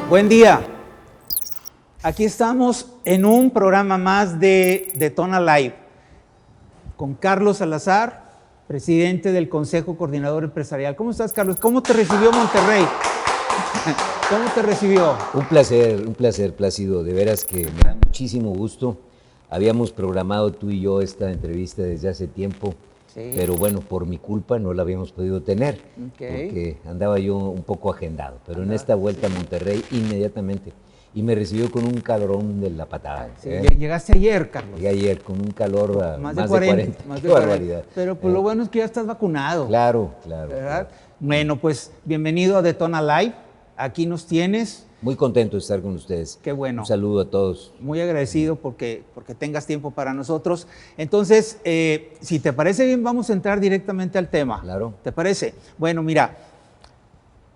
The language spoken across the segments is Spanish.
Buen día. Aquí estamos en un programa más de Tona Live con Carlos Salazar, presidente del Consejo Coordinador Empresarial. ¿Cómo estás, Carlos? ¿Cómo te recibió Monterrey? ¿Cómo te recibió? Un placer, Plácido. De veras que me da muchísimo gusto. Habíamos programado tú y yo esta entrevista desde hace tiempo, sí, pero bueno, por mi culpa no la habíamos podido tener, porque andaba yo un poco agendado. Pero en esta vuelta a Monterrey, inmediatamente. Y me recibió con un calorón de la patada. Sí, llegaste ayer, Carlos. Llegué ayer con un calor más de 40. Qué barbaridad. Pero pues lo bueno es que ya estás vacunado. Claro. Bueno, pues bienvenido a Detona Live. Aquí nos tienes. Muy contento de estar con ustedes. Qué bueno. Un saludo a todos. Muy agradecido porque tengas tiempo para nosotros. Entonces, si te parece bien, vamos a entrar directamente al tema. Claro. ¿Te parece? Bueno, mira,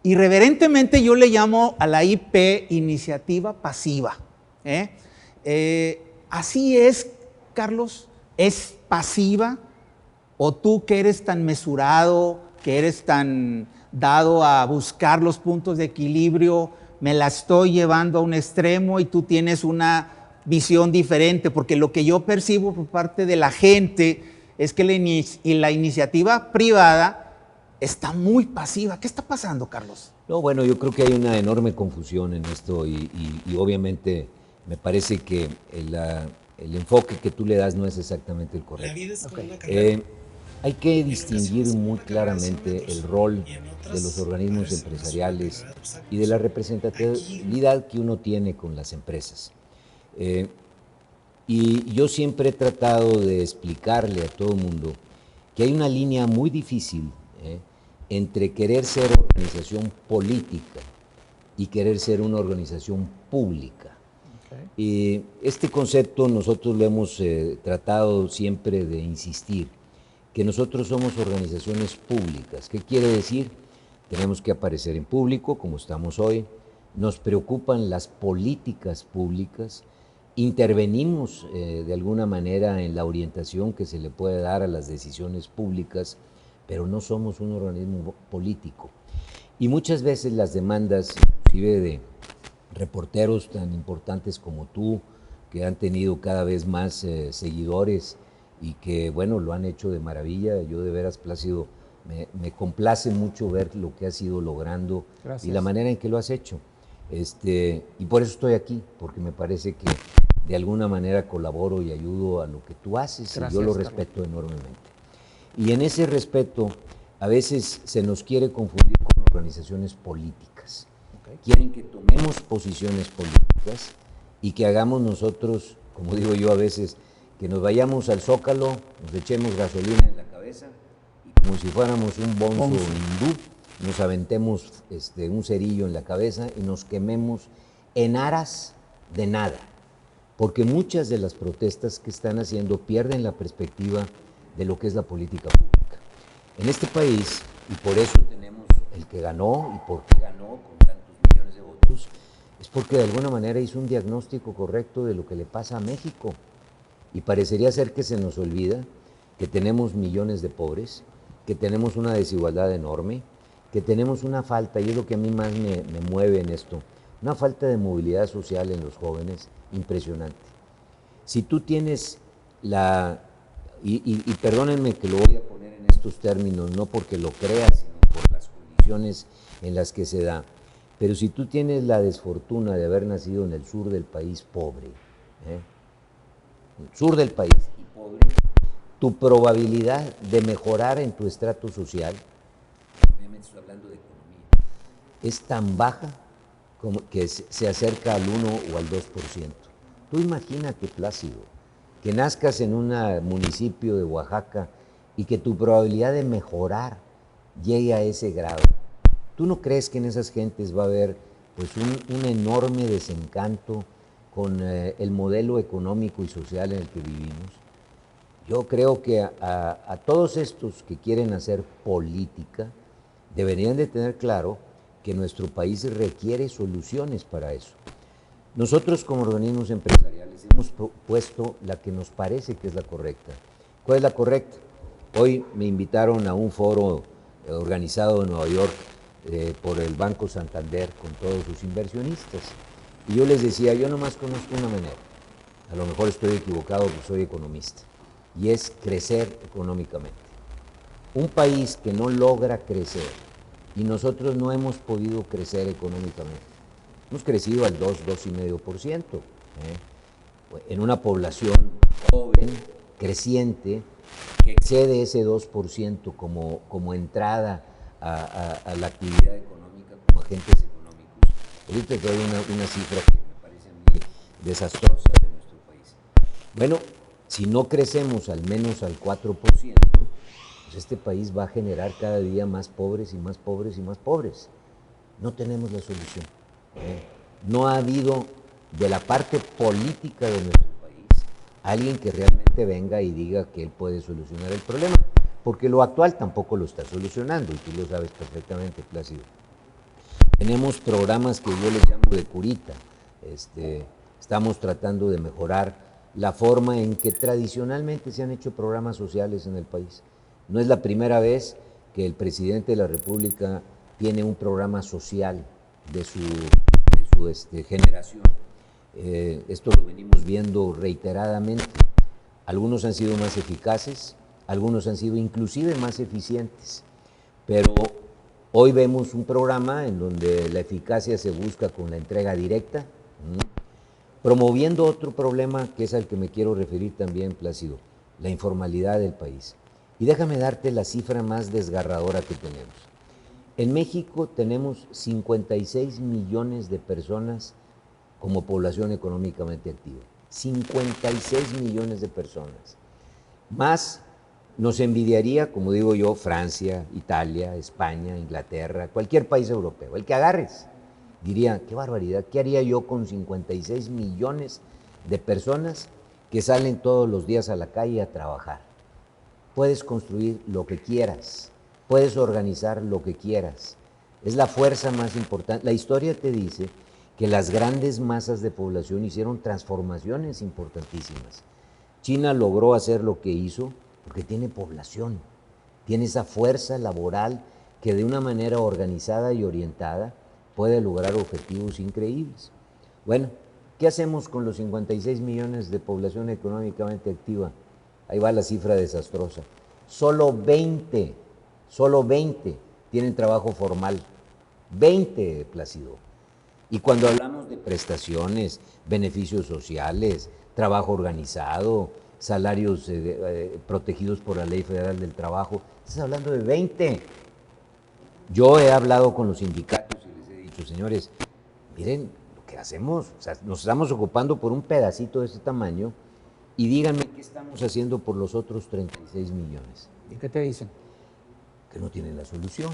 irreverentemente yo le llamo a la IP iniciativa pasiva. Así es, Carlos, ¿es pasiva? ¿O tú que eres tan mesurado, que eres tan dado a buscar los puntos de equilibrio, me la estoy llevando a un extremo y tú tienes una visión diferente? Porque lo que yo percibo por parte de la gente es que la iniciativa privada está muy pasiva. ¿Qué está pasando, Carlos? No, bueno, yo creo que hay una enorme confusión en esto y obviamente me parece que el enfoque que tú le das no es exactamente el correcto. La vida es como una carrera. Hay que distinguir muy claramente el rol de los organismos empresariales y de la representatividad que uno tiene con las empresas. Y yo siempre he tratado de explicarle a todo el mundo que hay una línea muy difícil entre querer ser organización política y querer ser una organización pública. Okay. Este concepto nosotros lo hemos tratado siempre de insistir, que nosotros somos organizaciones públicas. ¿Qué quiere decir? Tenemos que aparecer en público, como estamos hoy, nos preocupan las políticas públicas, intervenimos de alguna manera en la orientación que se le puede dar a las decisiones públicas, pero no somos un organismo político. Y muchas veces las demandas, inclusive de reporteros tan importantes como tú, que han tenido cada vez más seguidores, y que, bueno, lo han hecho de maravilla. Yo de veras, Plácido, me complace mucho ver lo que has ido logrando. Gracias. Y la manera en que lo has hecho. Y por eso estoy aquí, porque me parece que de alguna manera colaboro y ayudo a lo que tú haces. Gracias, y yo lo respeto enormemente. Y en ese respeto, a veces se nos quiere confundir con organizaciones políticas. Okay. Quieren que tomemos posiciones políticas y que hagamos nosotros, como digo yo a veces, que nos vayamos al Zócalo, nos echemos gasolina en la cabeza y como si fuéramos un bonzo hindú, nos aventemos un cerillo en la cabeza y nos quememos en aras de nada. Porque muchas de las protestas que están haciendo pierden la perspectiva de lo que es la política pública. En este país, y por eso tenemos el que ganó, y por qué ganó con tantos millones de votos, es porque de alguna manera hizo un diagnóstico correcto de lo que le pasa a México. Y parecería ser que se nos olvida que tenemos millones de pobres, que tenemos una desigualdad enorme, que tenemos una falta, y es lo que a mí más me mueve en esto, una falta de movilidad social en los jóvenes impresionante. Si tú tienes y perdónenme que lo voy a poner en estos términos, no porque lo creas, sino por las condiciones en las que se da, pero si tú tienes la desfortuna de haber nacido en el sur del país pobre, sur del país y pobre, tu probabilidad de mejorar en tu estrato social, obviamente estoy hablando de economía, es tan baja como que se acerca al 1 o al 2%. Tú imagínate, Plácido, que nazcas en un municipio de Oaxaca y que tu probabilidad de mejorar llegue a ese grado. ¿Tú no crees que en esas gentes va a haber pues un enorme desencanto con el modelo económico y social en el que vivimos? Yo creo que a todos estos que quieren hacer política deberían de tener claro que nuestro país requiere soluciones para eso. Nosotros como organismos empresariales hemos propuesto la que nos parece que es la correcta. ¿Cuál es la correcta? Hoy me invitaron a un foro organizado en Nueva York por el Banco Santander con todos sus inversionistas. Y yo les decía, yo nomás conozco una manera, a lo mejor estoy equivocado porque soy economista, y es crecer económicamente. Un país que no logra crecer, y nosotros no hemos podido crecer económicamente, hemos crecido al 2,5%, en una población joven, creciente, que excede ese 2% como entrada a la actividad económica como agentes económicos. Ahorita te doy una cifra que me parece a mí desastrosa de nuestro país. Bueno, si no crecemos al menos al 4%, pues este país va a generar cada día más pobres y más pobres y más pobres. No tenemos la solución. No ha habido de la parte política de nuestro país alguien que realmente venga y diga que él puede solucionar el problema, porque lo actual tampoco lo está solucionando, y tú lo sabes perfectamente, Plácido. Tenemos programas que yo les llamo de curita. Estamos tratando de mejorar la forma en que tradicionalmente se han hecho programas sociales en el país. No es la primera vez que el presidente de la República tiene un programa social de su generación. Esto lo venimos viendo reiteradamente. Algunos han sido más eficaces, algunos han sido inclusive más eficientes, pero hoy vemos un programa en donde la eficacia se busca con la entrega directa, promoviendo otro problema que es al que me quiero referir también, Plácido, la informalidad del país. Y déjame darte la cifra más desgarradora que tenemos. En México tenemos 56 millones de personas como población económicamente activa. 56 millones de personas. Más nos envidiaría, como digo yo, Francia, Italia, España, Inglaterra, cualquier país europeo, el que agarres. Diría, qué barbaridad, ¿qué haría yo con 56 millones de personas que salen todos los días a la calle a trabajar? Puedes construir lo que quieras, puedes organizar lo que quieras. Es la fuerza más importante. La historia te dice que las grandes masas de población hicieron transformaciones importantísimas. China logró hacer lo que hizo porque tiene población, tiene esa fuerza laboral que de una manera organizada y orientada puede lograr objetivos increíbles. Bueno, ¿qué hacemos con los 56 millones de población económicamente activa? Ahí va la cifra desastrosa. Solo 20 tienen trabajo formal. 20, Plácido. Y cuando hablamos de prestaciones, beneficios sociales, trabajo organizado, salarios protegidos por la Ley Federal del Trabajo, estás hablando de 20. Yo he hablado con los sindicatos y les he dicho, señores, miren lo que hacemos, o sea, nos estamos ocupando por un pedacito de este tamaño y díganme qué estamos haciendo por los otros 36 millones. ¿Y qué te dicen? Que no tienen la solución.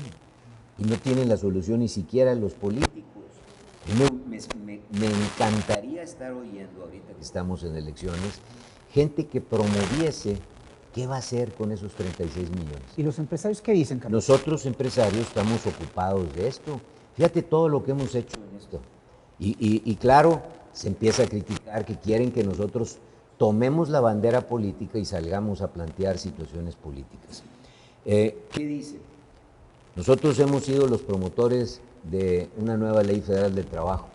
Y no tienen la solución ni siquiera los políticos. Me encantaría estar oyendo, ahorita que estamos en elecciones, gente que promoviese qué va a hacer con esos 36 millones. ¿Y los empresarios qué dicen, Carlos? Nosotros, empresarios, estamos ocupados de esto. Fíjate todo lo que hemos hecho en esto. Y claro, se empieza a criticar que quieren que nosotros tomemos la bandera política y salgamos a plantear situaciones políticas. ¿Qué dice? Nosotros hemos sido los promotores de una nueva Ley Federal del Trabajo,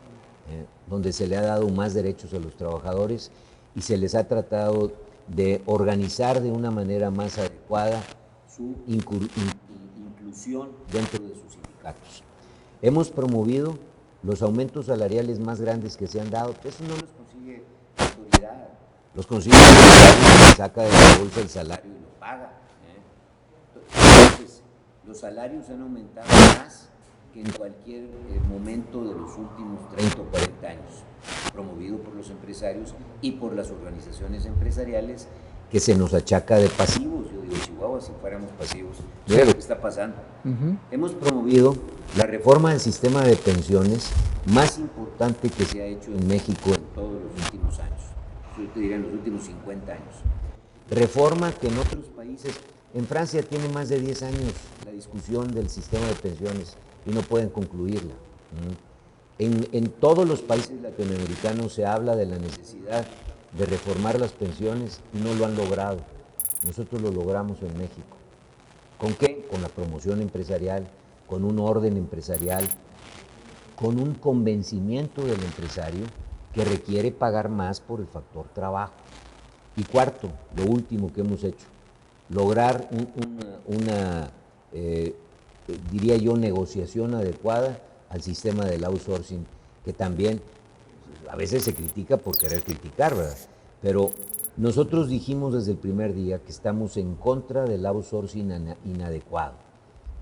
donde se le ha dado más derechos a los trabajadores y se les ha tratado de organizar de una manera más adecuada su inclusión dentro de sus sindicatos. Hemos promovido los aumentos salariales más grandes que se han dado, eso no los consigue la autoridad, los consigue la autoridad que saca de la bolsa el salario y lo paga. Entonces, los salarios han aumentado más que en cualquier momento de los últimos 30 o 40 años, promovido por los empresarios y por las organizaciones empresariales, que se nos achaca de pasivos. Yo digo, Chihuahua, si fuéramos pasivos, mira lo que está pasando. Hemos promovido la reforma del sistema de pensiones más importante que se ha hecho en México en todos los últimos años, yo te diría en los últimos 50 años. Reforma que en otros países, en Francia tiene más de 10 años la discusión del sistema de pensiones y no pueden concluirla. En todos los países latinoamericanos se habla de la necesidad de reformar las pensiones y no lo han logrado. Nosotros lo logramos en México. ¿Con qué? Con la promoción empresarial, con un orden empresarial, con un convencimiento del empresario que requiere pagar más por el factor trabajo. Y cuarto, lo último que hemos hecho, lograr una diría yo, negociación adecuada al sistema del outsourcing, que también a veces se critica por querer criticar, ¿verdad? Pero nosotros dijimos desde el primer día que estamos en contra del outsourcing inadecuado,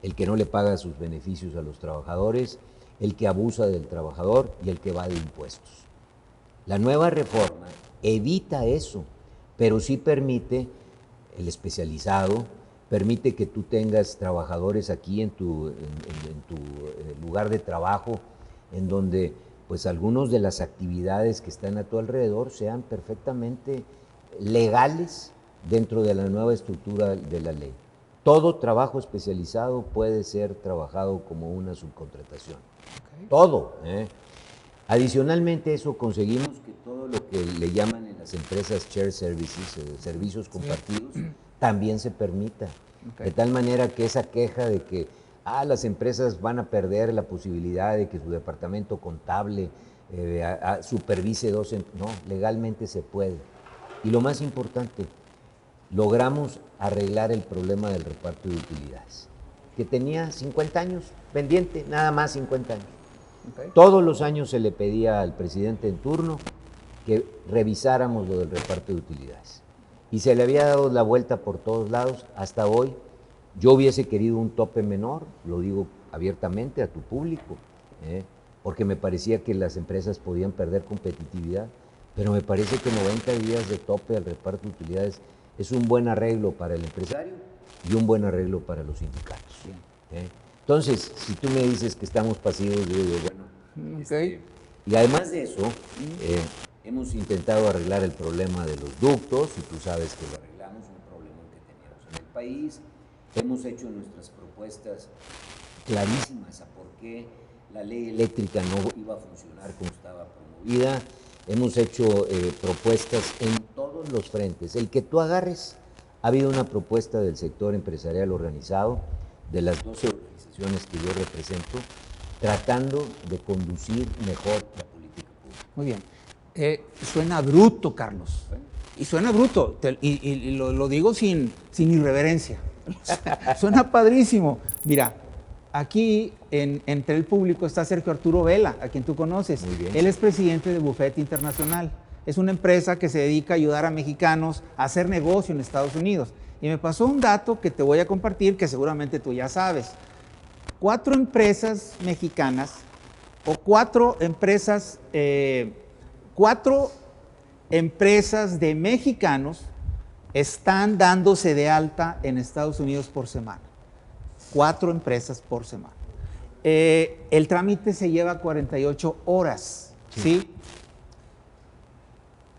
el que no le paga sus beneficios a los trabajadores, el que abusa del trabajador y el que va de impuestos. La nueva reforma evita eso, pero sí permite el especializado, permite que tú tengas trabajadores aquí en tu lugar de trabajo, en donde pues algunos de las actividades que están a tu alrededor sean perfectamente legales dentro de la nueva estructura de la ley. Todo trabajo especializado puede ser trabajado como una subcontratación. Okay. Todo. Adicionalmente a eso conseguimos que todo lo que le llaman en las empresas shared services, servicios compartidos, también se permita. Okay. De tal manera que esa queja de que las empresas van a perder la posibilidad de que su departamento contable supervise no, legalmente se puede. Y lo más importante, logramos arreglar el problema del reparto de utilidades, que tenía 50 años pendiente, nada más 50 años. Okay. Todos los años se le pedía al presidente en turno que revisáramos lo del reparto de utilidades. Y se le había dado la vuelta por todos lados hasta hoy. Yo hubiese querido un tope menor, lo digo abiertamente a tu público, porque me parecía que las empresas podían perder competitividad, pero me parece que 90 días de tope al reparto de utilidades es un buen arreglo para el empresario y un buen arreglo para los sindicatos. Entonces, si tú me dices que estamos pasivos, yo digo, bueno, okay. Y además de eso, hemos intentado arreglar el problema de los ductos, y tú sabes que lo arreglamos, un problema que teníamos en el país. Hemos hecho nuestras propuestas clarísimas a por qué la ley eléctrica no iba a funcionar como estaba promovida. Hemos hecho propuestas en todos los frentes. El que tú agarres, ha habido una propuesta del sector empresarial organizado, de las 12 organizaciones que yo represento, tratando de conducir mejor la política pública. Muy bien. Suena bruto, Carlos. Y suena bruto, y lo digo sin irreverencia. Suena padrísimo. Mira, aquí entre el público está Sergio Arturo Vela, a quien tú conoces. Muy bien. Él es presidente de Buffett Internacional. Es una empresa que se dedica a ayudar a mexicanos a hacer negocio en Estados Unidos. Y me pasó un dato que te voy a compartir, que seguramente tú ya sabes. 4 empresas mexicanas, o 4 empresas de mexicanos están dándose de alta en Estados Unidos por semana. 4 empresas por semana. El trámite se lleva 48 horas, ¿sí?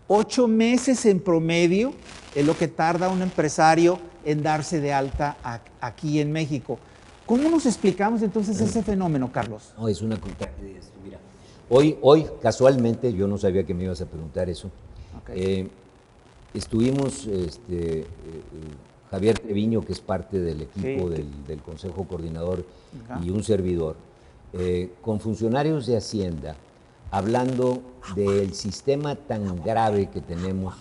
8 meses en promedio es lo que tarda un empresario en darse de alta aquí en México. ¿Cómo nos explicamos entonces ese fenómeno, Carlos? No, es una tragedia esto. Mira, hoy casualmente, yo no sabía que me ibas a preguntar eso. Okay. Estuvimos, Javier Treviño, que es parte del equipo del Consejo Coordinador, y un servidor, con funcionarios de Hacienda, hablando del sistema tan grave que tenemos,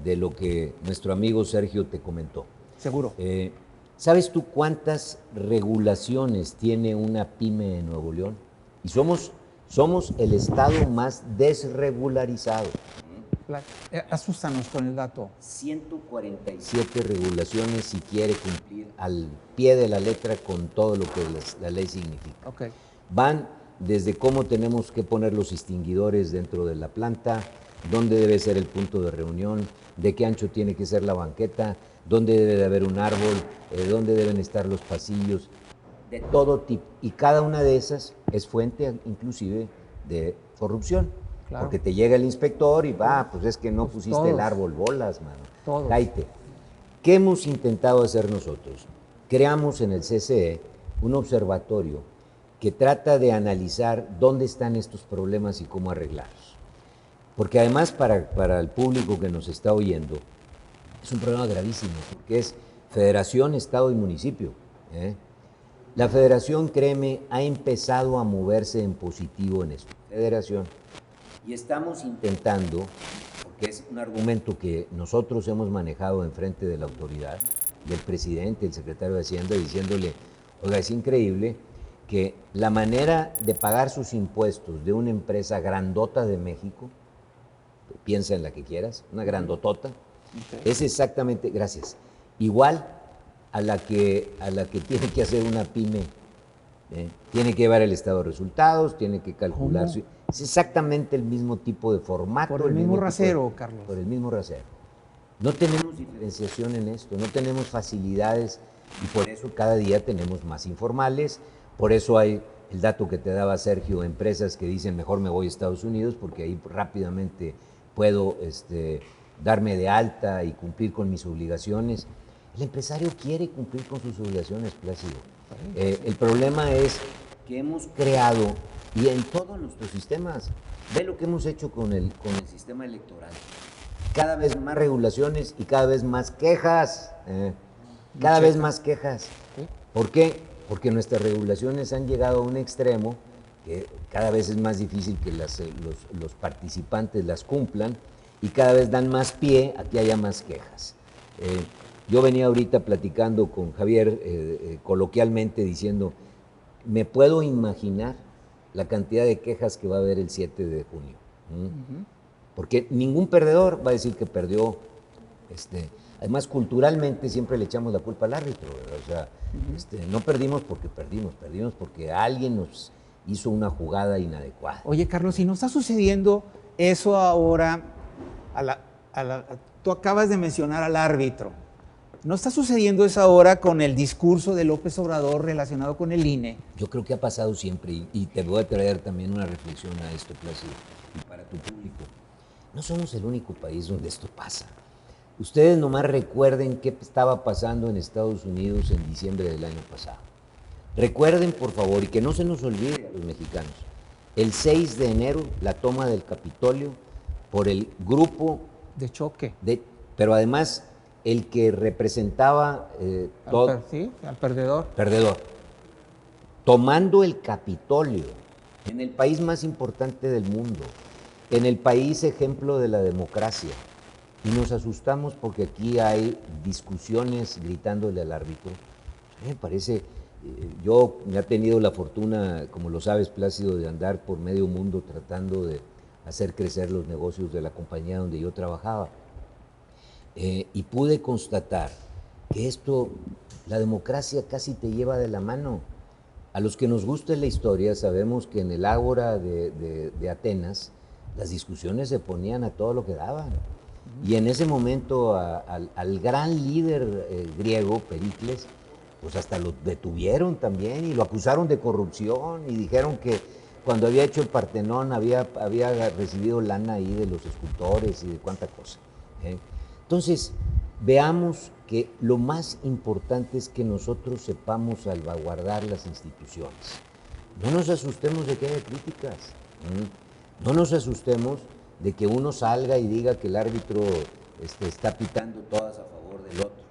de lo que nuestro amigo Sergio te comentó. Seguro. ¿Sabes tú cuántas regulaciones tiene una pyme en Nuevo León? Y somos el estado más desregularizado. Asústanos con el dato. 147 regulaciones si quiere cumplir al pie de la letra con todo lo que la ley significa. Okay. Van desde cómo tenemos que poner los extinguidores dentro de la planta, dónde debe ser el punto de reunión, de qué ancho tiene que ser la banqueta, dónde debe de haber un árbol, dónde deben estar los pasillos, de todo tipo. Y cada una de esas es fuente inclusive de corrupción. Claro. Porque te llega el inspector y pues es que no pusiste todos. El árbol, bolas, mano. Cállate. ¿Qué hemos intentado hacer nosotros? Creamos en el CCE un observatorio que trata de analizar dónde están estos problemas y cómo arreglarlos. Porque además para el público que nos está oyendo, es un problema gravísimo, porque es federación, estado y municipio. La federación, créeme, ha empezado a moverse en positivo en esto. Federación. Y estamos intentando, porque es un argumento que nosotros hemos manejado en frente de la autoridad, del presidente, el secretario de Hacienda, diciéndole, oiga, es increíble que la manera de pagar sus impuestos de una empresa grandota de México, piensa en la que quieras, una grandotota, es exactamente, gracias, igual a la que tiene que hacer una pyme. Tiene que llevar el estado de resultados, tiene que calcular. Es exactamente el mismo tipo de formato. Por el mismo rasero, Carlos. Por el mismo rasero. No tenemos diferenciación en esto, no tenemos facilidades y por eso cada día tenemos más informales. Por eso hay el dato que te daba Sergio, empresas que dicen mejor me voy a Estados Unidos porque ahí rápidamente puedo darme de alta y cumplir con mis obligaciones. El empresario quiere cumplir con sus obligaciones, Plácido. El problema es que hemos creado, y en todos nuestros sistemas, ve lo que hemos hecho con el sistema electoral. Cada vez más regulaciones y cada vez más quejas. Cada vez más quejas. ¿Por qué? Porque nuestras regulaciones han llegado a un extremo que cada vez es más difícil que los participantes las cumplan y cada vez dan más pie a que haya más quejas. Yo venía ahorita platicando con Javier coloquialmente diciendo, me puedo imaginar la cantidad de quejas que va a haber el 7 de junio. Porque ningún perdedor va a decir que perdió. Además, culturalmente siempre le echamos la culpa al árbitro. O sea, no perdimos porque perdimos porque alguien nos hizo una jugada inadecuada. Oye, Carlos, si no está sucediendo eso ahora, tú acabas de mencionar al árbitro. ¿No está sucediendo eso ahora con el discurso de López Obrador relacionado con el INE? Yo creo que ha pasado siempre y te voy a traer también una reflexión a esto, Plácido, y para tu público. No somos el único país donde esto pasa. Ustedes nomás recuerden qué estaba pasando en Estados Unidos en diciembre del año pasado. Recuerden, por favor, y que no se nos olvide a los mexicanos, el 6 de enero, la toma del Capitolio por el grupo... De choque. Pero además... el que representaba al perdedor. Perdedor. Tomando el Capitolio, en el país más importante del mundo, en el país ejemplo de la democracia, y nos asustamos porque aquí hay discusiones gritándole al árbitro. Me parece, yo me he tenido la fortuna, como lo sabes, Plácido, de andar por medio mundo tratando de hacer crecer los negocios de la compañía donde yo trabajaba. Y pude constatar que la democracia casi te lleva de la mano. A los que nos gusta la historia sabemos que en el Ágora de Atenas las discusiones se ponían a todo lo que daban. Y en ese momento al gran líder griego, Pericles, pues hasta lo detuvieron también y lo acusaron de corrupción y dijeron que cuando había hecho el Partenón había recibido lana ahí de los escultores y de cuánta cosa. Entonces, veamos que lo más importante es que nosotros sepamos salvaguardar las instituciones. No nos asustemos de que haya críticas. No nos asustemos de que uno salga y diga que el árbitro está pitando todas a favor del otro.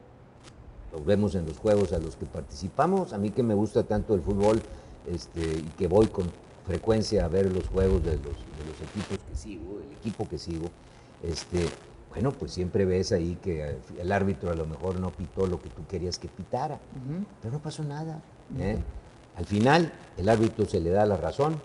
Lo vemos en los juegos a los que participamos. A mí que me gusta tanto el fútbol y que voy con frecuencia a ver los juegos de los equipos que sigo, el equipo que sigo, bueno, pues siempre ves ahí que el árbitro a lo mejor no pitó lo que tú querías que pitara, pero no pasó nada. Al final, el árbitro se le da la razón,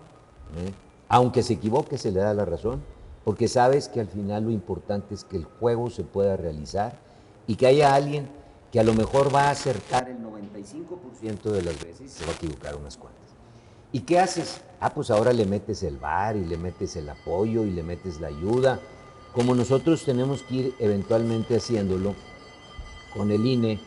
aunque se equivoque, se le da la razón, porque sabes que al final lo importante es que el juego se pueda realizar y que haya alguien que a lo mejor va a acertar el 95% de las veces y se va a equivocar unas cuantas. ¿Y qué haces? Pues ahora le metes el VAR y le metes el apoyo y le metes la ayuda, como nosotros tenemos que ir eventualmente haciéndolo con el INE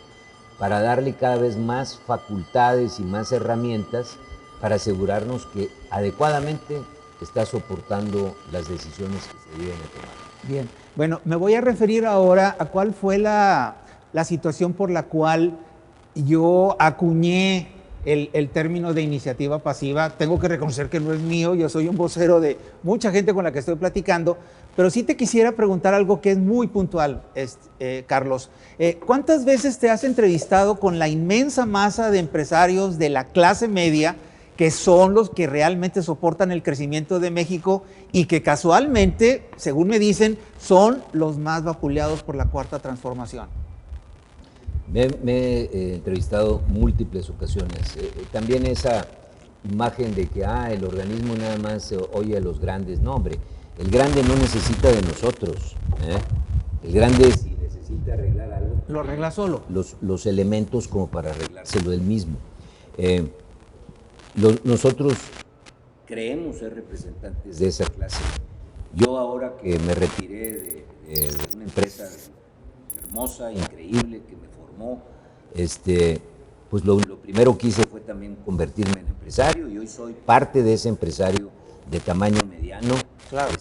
para darle cada vez más facultades y más herramientas para asegurarnos que adecuadamente está soportando las decisiones que se deben de tomar. Bien, bueno, me voy a referir ahora a cuál fue la situación por la cual yo acuñé el término de iniciativa pasiva. Tengo que reconocer que no es mío, yo soy un vocero de mucha gente con la que estoy platicando, pero sí te quisiera preguntar algo que es muy puntual, Carlos. ¿Cuántas veces te has entrevistado con la inmensa masa de empresarios de la clase media, que son los que realmente soportan el crecimiento de México y que casualmente, según me dicen, son los más vapuleados por la Cuarta Transformación? Me he entrevistado múltiples ocasiones. También esa imagen de que el organismo nada más oye a los grandes. No, hombre, el grande no necesita de nosotros. El grande, si necesita arreglar algo, lo arregla solo. Los elementos como para arreglárselo él mismo. Nosotros creemos ser representantes de esa clase. Yo ahora que me retiré de una empresa hermosa, increíble, que me formó, pues lo primero que hice fue también convertirme en empresario, y hoy soy parte de ese empresario de tamaño mediano. Claro.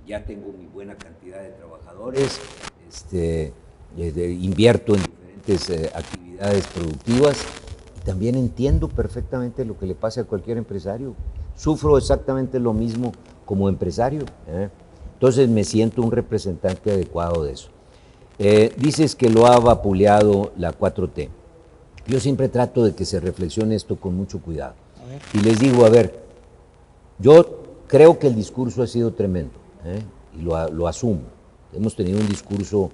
Ya tengo mi buena cantidad de trabajadores, invierto en diferentes actividades productivas. También entiendo perfectamente lo que le pasa a cualquier empresario. Sufro exactamente lo mismo como empresario. Entonces me siento un representante adecuado de eso. Dices que lo ha vapuleado la 4T. Yo siempre trato de que se reflexione esto con mucho cuidado. Y les digo, a ver, yo creo que el discurso ha sido tremendo, y lo asumo. Hemos tenido un discurso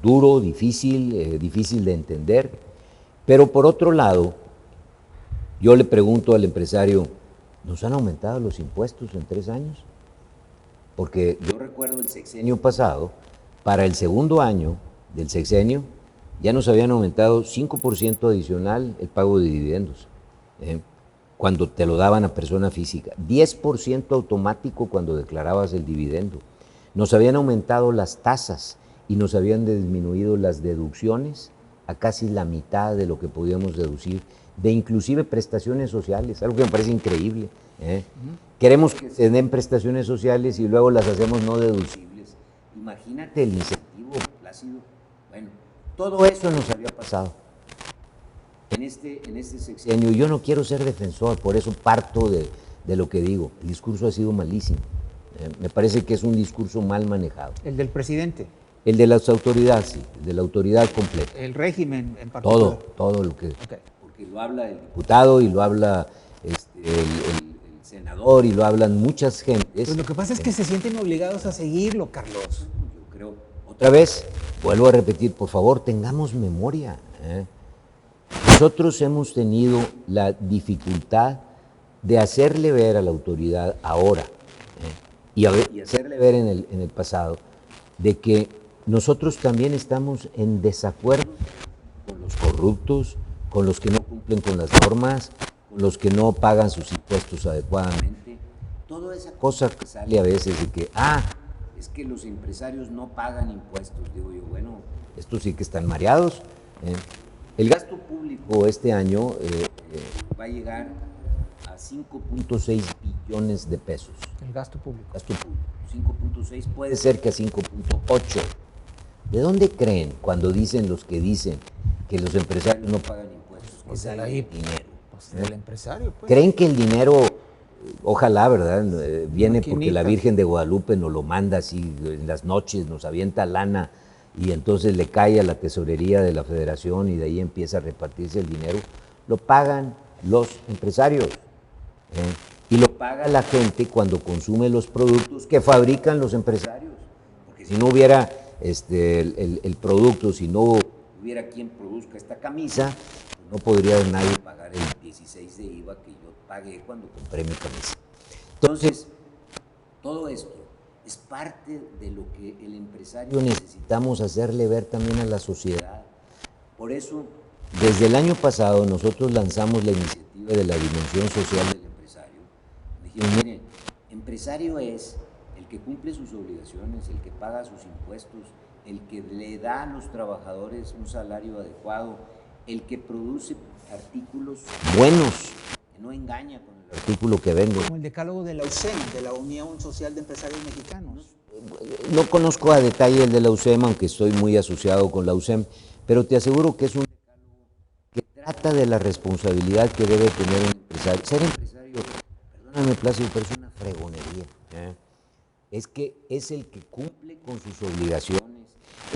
duro, difícil de entender, pero por otro lado, yo le pregunto al empresario, ¿nos han aumentado los impuestos en 3 años? Porque yo recuerdo el sexenio pasado, para el segundo año del sexenio, ya nos habían aumentado 5% adicional el pago de dividendos, cuando te lo daban a persona física, 10% automático cuando declarabas el dividendo. Nos habían aumentado las tasas y nos habían disminuido las deducciones a casi la mitad de lo que podíamos deducir, de inclusive prestaciones sociales, algo que me parece increíble. Queremos que se den prestaciones sociales y luego las hacemos no deducibles. Imagínate el incentivo, Plácido. Bueno, todo eso nos había pasado en este sexenio. Yo no quiero ser defensor, por eso parto de lo que digo. El discurso ha sido malísimo. Me parece que es un discurso mal manejado. ¿El del presidente? El de las autoridades, sí, el de la autoridad completa. ¿El régimen en particular? Todo lo que... Okay. Porque lo habla el diputado y lo habla el senador y lo hablan muchas gentes. Pues lo que pasa es que se sienten obligados a seguirlo, Carlos. Yo creo, otra vez, vuelvo a repetir, por favor, tengamos memoria. Nosotros hemos tenido la dificultad de hacerle ver a la autoridad ahora y hacerle ver en el pasado de que nosotros también estamos en desacuerdo con los corruptos, con los que no cumplen con las normas, con los que no pagan sus impuestos adecuadamente. Toda esa cosa que sale a veces de que, es que los empresarios no pagan impuestos. Digo yo, bueno, estos sí que están mareados. El gasto público este año va a llegar a 5.6 billones de pesos. El gasto público. Gasto público, 5.6, puede ser que a 5.8. ¿De dónde creen cuando dicen los que dicen que los empresarios no pagan impuestos? Que sale ahí dinero. Pues del empresario, pues. ¿Creen que el dinero, ojalá, verdad, viene porque la Virgen de Guadalupe nos lo manda así en las noches, nos avienta lana y entonces le cae a la tesorería de la Federación y de ahí empieza a repartirse el dinero? Lo pagan los empresarios. Y lo paga la gente cuando consume los productos que fabrican los empresarios. Porque si no hubiera el producto, si no hubiera quien produzca esta camisa, pues no podría nadie pagar el 16 de IVA que yo pagué cuando compré mi camisa. Entonces, todo esto es parte de lo que el empresario necesitamos hacerle ver también a la sociedad. Por eso, desde el año pasado, nosotros lanzamos la iniciativa de la dimensión social del empresario. Dijimos, miren, empresario es el que cumple sus obligaciones, el que paga sus impuestos, el que le da a los trabajadores un salario adecuado, el que produce artículos buenos, que no engaña con el artículo que vende. Como el decálogo de la USEM, de la Unión Social de Empresarios Mexicanos. No conozco a detalle el de la USEM, aunque estoy muy asociado con la USEM, pero te aseguro que es un decálogo que trata de la responsabilidad que debe tener un empresario. Ser empresario, perdóname Plácido, pero es una fregonería. Es que es el que cumple con sus obligaciones,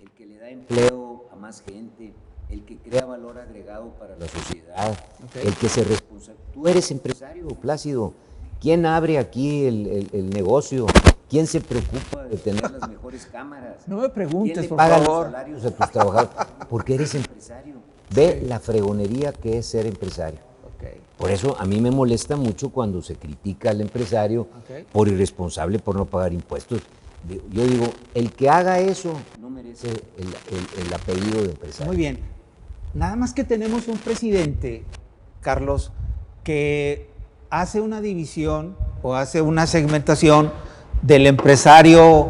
el que le da empleo a más gente, el que crea valor agregado para la sociedad, el que se responsabiliza. Tú eres empresario, Plácido. ¿Quién abre aquí el negocio? ¿Quién se preocupa de tener las mejores cámaras? No me preguntes, ¿Quién por le paga favor? los salarios a tus trabajadores? Porque eres empresario. Ve la fregonería que es ser empresario. Okay. Por eso a mí me molesta mucho cuando se critica al empresario por irresponsable, por no pagar impuestos. Yo digo, el que haga eso no merece el apellido de empresario. Muy bien. Nada más que tenemos un presidente, Carlos, que hace una división o hace una segmentación del empresario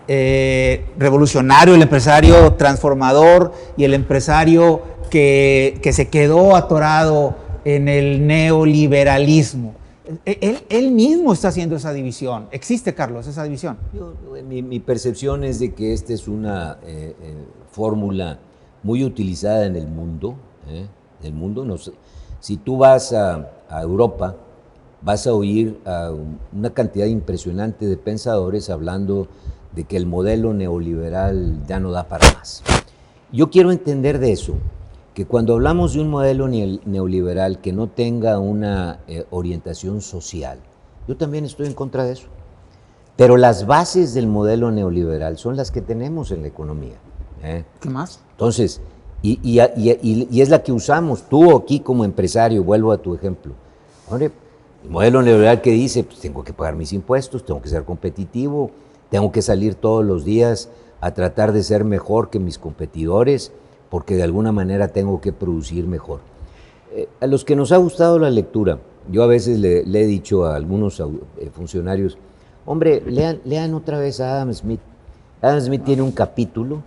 revolucionario, el empresario transformador y el empresario que se quedó atorado en el neoliberalismo. Él mismo está haciendo esa división. ¿Existe, Carlos, esa división? Mi percepción es de que esta es una fórmula muy utilizada en el mundo. No sé. Si tú vas a Europa, vas a oír a una cantidad impresionante de pensadores hablando de que el modelo neoliberal ya no da para más. Yo quiero entender de eso, que cuando hablamos de un modelo neoliberal que no tenga una orientación social, yo también estoy en contra de eso. Pero las bases del modelo neoliberal son las que tenemos en la economía. ¿Qué más? Entonces, y es la que usamos. Tú aquí como empresario, vuelvo a tu ejemplo. Hombre, el modelo neoliberal que dice, pues tengo que pagar mis impuestos, tengo que ser competitivo, tengo que salir todos los días a tratar de ser mejor que mis competidores, porque de alguna manera tengo que producir mejor. A los que nos ha gustado la lectura, yo a veces le he dicho a algunos funcionarios, hombre, lean otra vez a Adam Smith. Adam Smith tiene un capítulo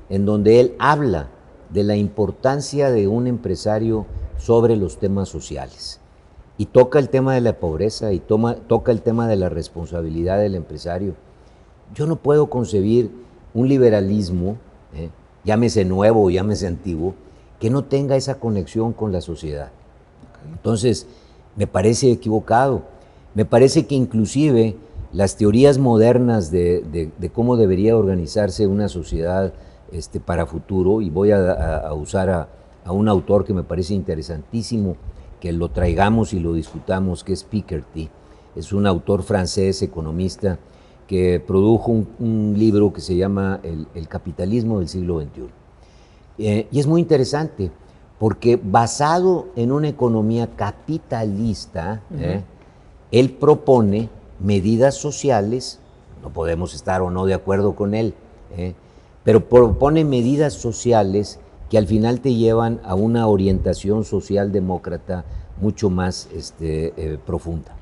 en donde él habla de la importancia de un empresario sobre los temas sociales. Y toca el tema de la pobreza y toca el tema de la responsabilidad del empresario. Yo no puedo concebir un liberalismo, llámese nuevo o llámese antiguo, que no tenga esa conexión con la sociedad. Entonces, me parece equivocado. Me parece que inclusive las teorías modernas de cómo debería organizarse una sociedad para futuro, y voy a usar a un autor que me parece interesantísimo, que lo traigamos y lo discutamos, que es Piketty. Es un autor francés, economista, que produjo un libro que se llama El capitalismo del siglo XXI. Y es muy interesante, porque basado en una economía capitalista, él propone medidas sociales, no podemos estar o no de acuerdo con él, pero propone medidas sociales que al final te llevan a una orientación socialdemócrata mucho más profunda.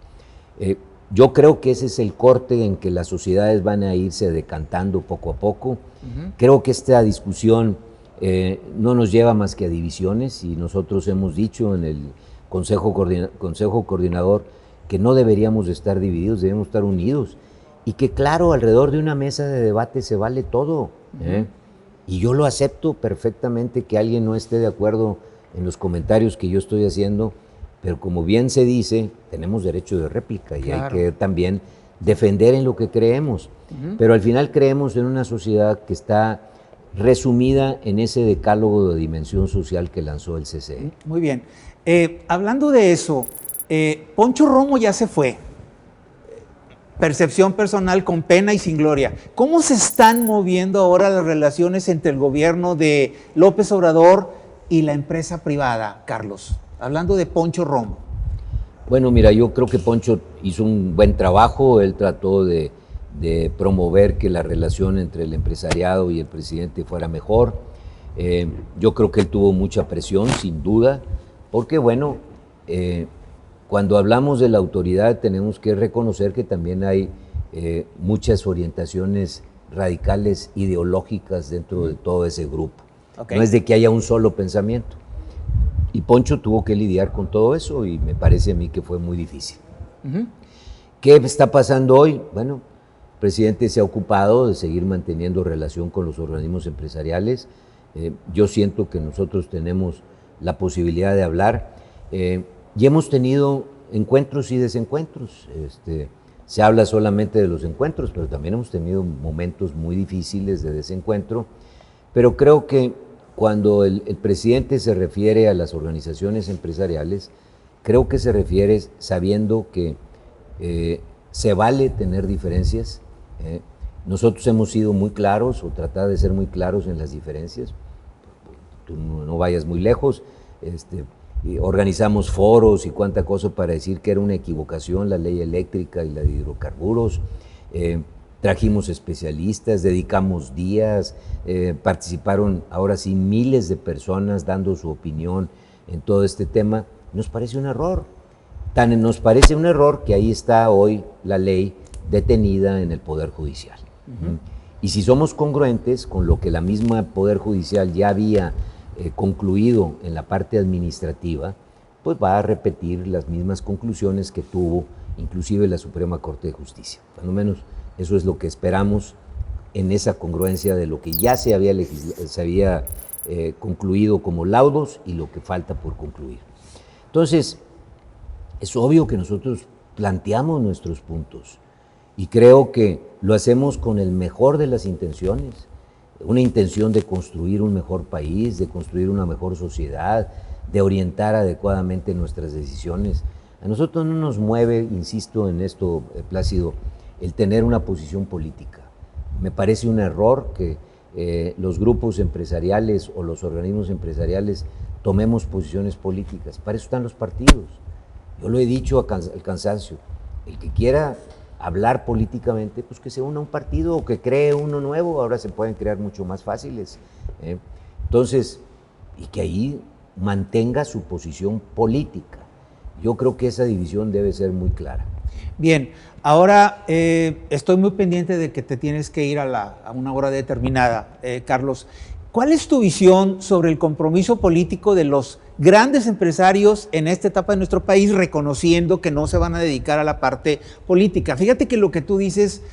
Yo creo que ese es el corte en que las sociedades van a irse decantando poco a poco. Creo que esta discusión no nos lleva más que a divisiones, y nosotros hemos dicho en el Consejo Coordinador que no deberíamos de estar divididos, debemos estar unidos, y que claro, alrededor de una mesa de debate se vale todo. Y yo lo acepto perfectamente que alguien no esté de acuerdo en los comentarios que yo estoy haciendo, pero como bien se dice, tenemos derecho de réplica, y hay que también defender en lo que creemos. Pero al final creemos en una sociedad que está resumida en ese decálogo de dimensión social que lanzó el CCE. Muy bien. Hablando de eso, Poncho Romo ya se fue. Percepción personal con pena y sin gloria. ¿Cómo se están moviendo ahora las relaciones entre el gobierno de López Obrador y la empresa privada, Carlos? Hablando de Poncho Romo. Bueno, mira, yo creo que Poncho hizo un buen trabajo. Él trató de promover que la relación entre el empresariado y el presidente fuera mejor. Yo creo que él tuvo mucha presión, sin duda, porque bueno, cuando hablamos de la autoridad tenemos que reconocer que también hay muchas orientaciones radicales ideológicas dentro de todo ese grupo. No es de que haya un solo pensamiento. Y Poncho tuvo que lidiar con todo eso, y me parece a mí que fue muy difícil. ¿Qué está pasando hoy? Bueno, el presidente se ha ocupado de seguir manteniendo relación con los organismos empresariales. Yo siento que nosotros tenemos la posibilidad de hablar. Y hemos tenido encuentros y desencuentros. Se habla solamente de los encuentros, pero también hemos tenido momentos muy difíciles de desencuentro. Pero creo que cuando el presidente se refiere a las organizaciones empresariales, creo que se refiere sabiendo que se vale tener diferencias. Nosotros hemos sido muy claros o tratado de ser muy claros en las diferencias. Tú no vayas muy lejos. Y organizamos foros y cuánta cosa para decir que era una equivocación la ley eléctrica y la de hidrocarburos. Trajimos especialistas, dedicamos días, participaron ahora sí miles de personas dando su opinión en todo este tema. Nos parece un error. Nos parece un error que ahí está hoy la ley detenida en el Poder Judicial. Y si somos congruentes con lo que la misma Poder Judicial ya había concluido en la parte administrativa, pues va a repetir las mismas conclusiones que tuvo inclusive la Suprema Corte de Justicia. Cuando menos eso es lo que esperamos en esa congruencia de lo que ya se había concluido como laudos y lo que falta por concluir. Entonces, es obvio que nosotros planteamos nuestros puntos y creo que lo hacemos con el mejor de las intenciones, una intención de construir un mejor país, de construir una mejor sociedad, de orientar adecuadamente nuestras decisiones. A nosotros no nos mueve, insisto en esto, Plácido, el tener una posición política. Me parece un error que los grupos empresariales o los organismos empresariales tomemos posiciones políticas. Para eso están los partidos. Yo lo he dicho al cansancio. El que quiera hablar políticamente, pues que se una a un partido o que cree uno nuevo. Ahora se pueden crear mucho más fáciles. Entonces, y que ahí mantenga su posición política. Yo creo que esa división debe ser muy clara. Bien, ahora estoy muy pendiente de que te tienes que ir a una hora determinada, Carlos. ¿Cuál es tu visión sobre el compromiso político de los grandes empresarios en esta etapa de nuestro país, reconociendo que no se van a dedicar a la parte política? Fíjate que lo que tú dices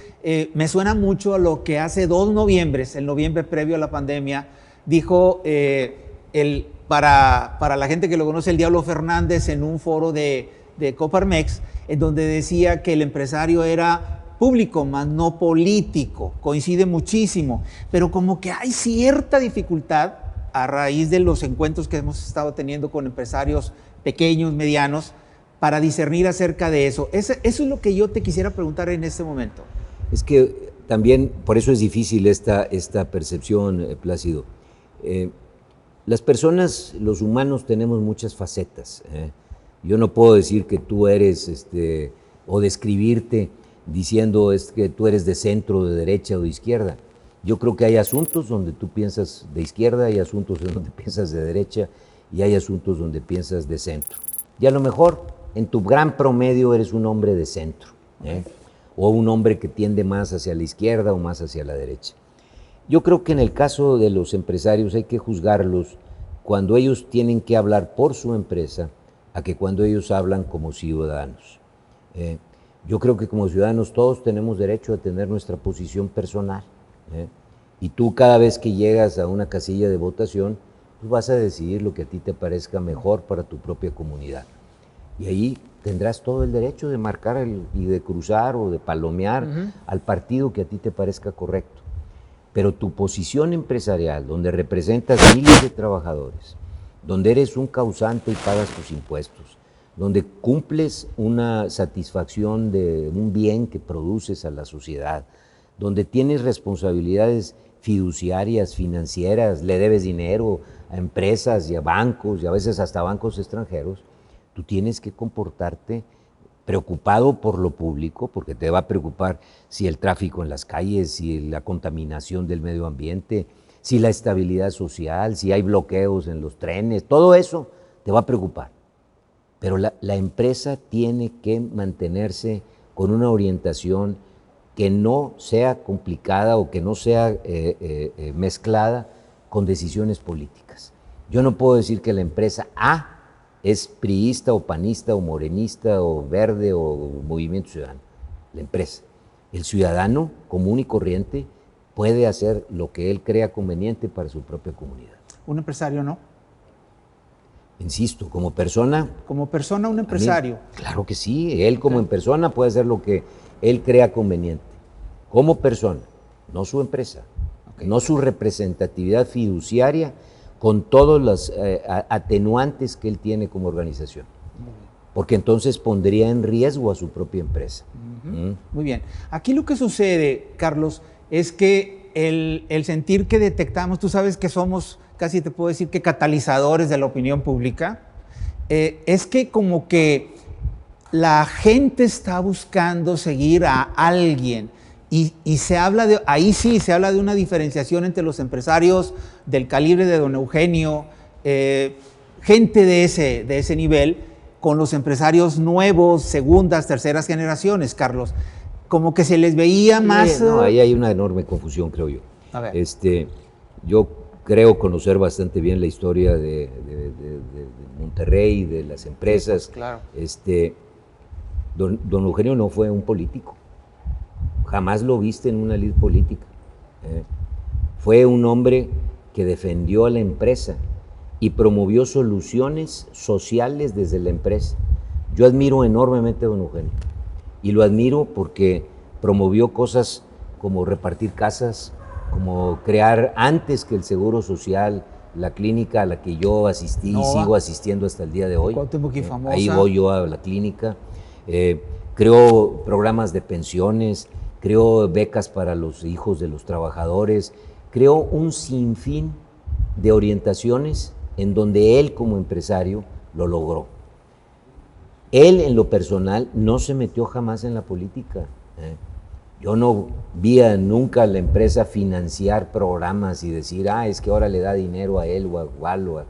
me suena mucho a lo que hace 2 noviembres, el noviembre previo a la pandemia, dijo para la gente que lo conoce, el Diablo Fernández en un foro de Coparmex, en donde decía que el empresario era público, más no político. Coincide muchísimo, pero como que hay cierta dificultad a raíz de los encuentros que hemos estado teniendo con empresarios pequeños, medianos, para discernir acerca de eso. Eso es lo que yo te quisiera preguntar en este momento. Es que también, por eso es difícil esta percepción, Plácido. Las personas, los humanos, tenemos muchas facetas. Yo no puedo decir que tú eres, o describirte diciendo que tú eres de centro, de derecha o de izquierda. Yo creo que hay asuntos donde tú piensas de izquierda, hay asuntos donde piensas de derecha y hay asuntos donde piensas de centro. Y a lo mejor en tu gran promedio eres un hombre de centro, o un hombre que tiende más hacia la izquierda o más hacia la derecha. Yo creo que en el caso de los empresarios hay que juzgarlos cuando ellos tienen que hablar por su empresa a que cuando ellos hablan como ciudadanos. Yo creo que como ciudadanos todos tenemos derecho a tener nuestra posición personal. Y tú cada vez que llegas a una casilla de votación, pues vas a decidir lo que a ti te parezca mejor para tu propia comunidad. Y ahí tendrás todo el derecho de marcar y de cruzar o de palomear al partido que a ti te parezca correcto. Pero tu posición empresarial, donde representas miles de trabajadores, donde eres un causante y pagas tus impuestos, donde cumples una satisfacción de un bien que produces a la sociedad, donde tienes responsabilidades fiduciarias, financieras, le debes dinero a empresas y a bancos y a veces hasta bancos extranjeros, tú tienes que comportarte preocupado por lo público, porque te va a preocupar si el tráfico en las calles, si la contaminación del medio ambiente, si la estabilidad social, si hay bloqueos en los trenes, todo eso te va a preocupar. Pero la empresa tiene que mantenerse con una orientación que no sea complicada o que no sea mezclada con decisiones políticas. Yo no puedo decir que la empresa A es priista o panista o morenista o verde o Movimiento Ciudadano. La empresa. El ciudadano común y corriente puede hacer lo que él crea conveniente para su propia comunidad. ¿Un empresario no? Insisto, como persona... Como persona, un empresario. Claro que sí, él como en persona puede hacer lo que él crea conveniente. Como persona, no su empresa, no su representatividad fiduciaria con todos los atenuantes que él tiene como organización. Porque entonces pondría en riesgo a su propia empresa. Muy bien. Aquí lo que sucede, Carlos, es que el sentir que detectamos, tú sabes que somos, casi te puedo decir que catalizadores de la opinión pública, es que como que la gente está buscando seguir a alguien y se habla de, ahí sí, se habla de una diferenciación entre los empresarios del calibre de don Eugenio, gente de ese nivel, con los empresarios nuevos, segundas, terceras generaciones, Carlos. Como que se les veía más... No, ahí hay una enorme confusión, creo yo. A ver. Yo creo conocer bastante bien la historia de Monterrey, de las empresas. Pues, claro. Don Eugenio no fue un político. Jamás lo viste en una lid política. Fue un hombre que defendió a la empresa y promovió soluciones sociales desde la empresa. Yo admiro enormemente a don Eugenio y lo admiro porque promovió cosas como repartir casas, como crear antes que el Seguro Social, la clínica a la que yo asistí y sigo asistiendo hasta el día de hoy. Famosa. Ahí voy yo a la clínica. Creó programas de pensiones, creó becas para los hijos de los trabajadores, creó un sinfín de orientaciones en donde él como empresario lo logró. Él en lo personal no se metió jamás en la política. Yo no vi nunca a la empresa financiar programas y decir, es que ahora le da dinero a él o a Gualo.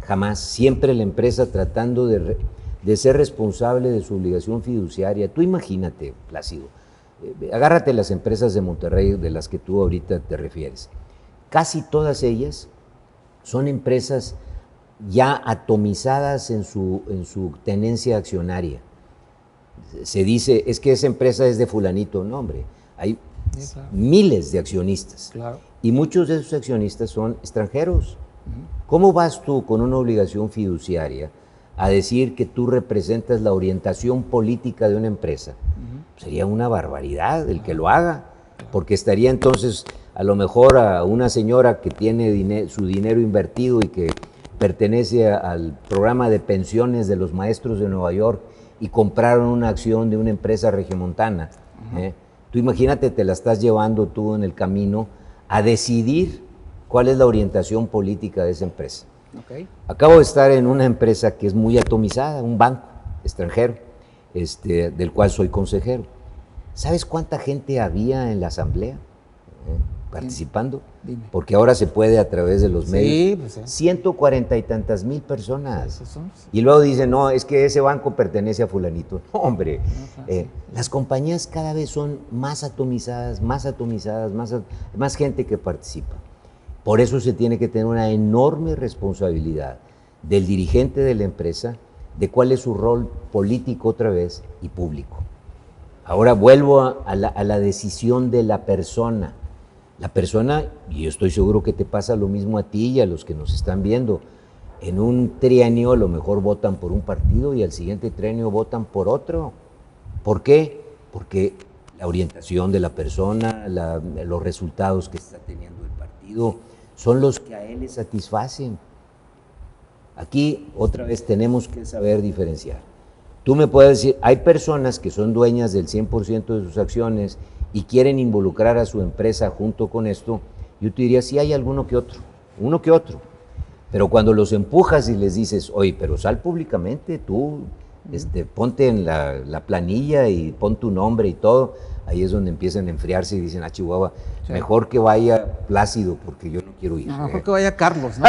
Jamás. Siempre la empresa tratando de ser responsable de su obligación fiduciaria. Tú imagínate, Plácido, agárrate las empresas de Monterrey de las que tú ahorita te refieres. Casi todas ellas son empresas ya atomizadas en su tenencia accionaria. Se dice, es que esa empresa es de fulanito. No, hombre, hay miles de accionistas. Claro. Y muchos de esos accionistas son extranjeros. ¿Cómo vas tú con una obligación fiduciaria a decir que tú representas la orientación política de una empresa? Sería una barbaridad el que lo haga, porque estaría entonces a lo mejor a una señora que tiene su dinero invertido y que pertenece al programa de pensiones de los maestros de Nueva York y compraron una acción de una empresa regiomontana. Tú imagínate, te la estás llevando tú en el camino a decidir cuál es la orientación política de esa empresa. Acabo de estar en una empresa que es muy atomizada, un banco extranjero, del cual soy consejero. ¿Sabes cuánta gente había en la asamblea participando? Dime. Porque ahora se puede a través de los medios. Pues, 140 y tantas mil personas. Y luego dicen, no, es que ese banco pertenece a fulanito. No, hombre, las compañías cada vez son más atomizadas, más gente que participa. Por eso se tiene que tener una enorme responsabilidad del dirigente de la empresa, de cuál es su rol político otra vez y público. Ahora vuelvo a la decisión de la persona. La persona, y yo estoy seguro que te pasa lo mismo a ti y a los que nos están viendo, en un trienio a lo mejor votan por un partido y al siguiente trienio votan por otro. ¿Por qué? Porque la orientación de la persona, los resultados que está teniendo el partido, son los que a él le satisfacen. Aquí otra vez tenemos que saber diferenciar. Tú me puedes decir, hay personas que son dueñas del 100% de sus acciones y quieren involucrar a su empresa junto con esto. Yo te diría, sí hay uno que otro. Pero cuando los empujas y les dices, oye, pero sal públicamente, tú ponte en la planilla y pon tu nombre y todo, ahí es donde empiezan a enfriarse y dicen, Chihuahua, mejor que vaya Plácido porque yo no quiero ir. Mejor que vaya Carlos, ¿no?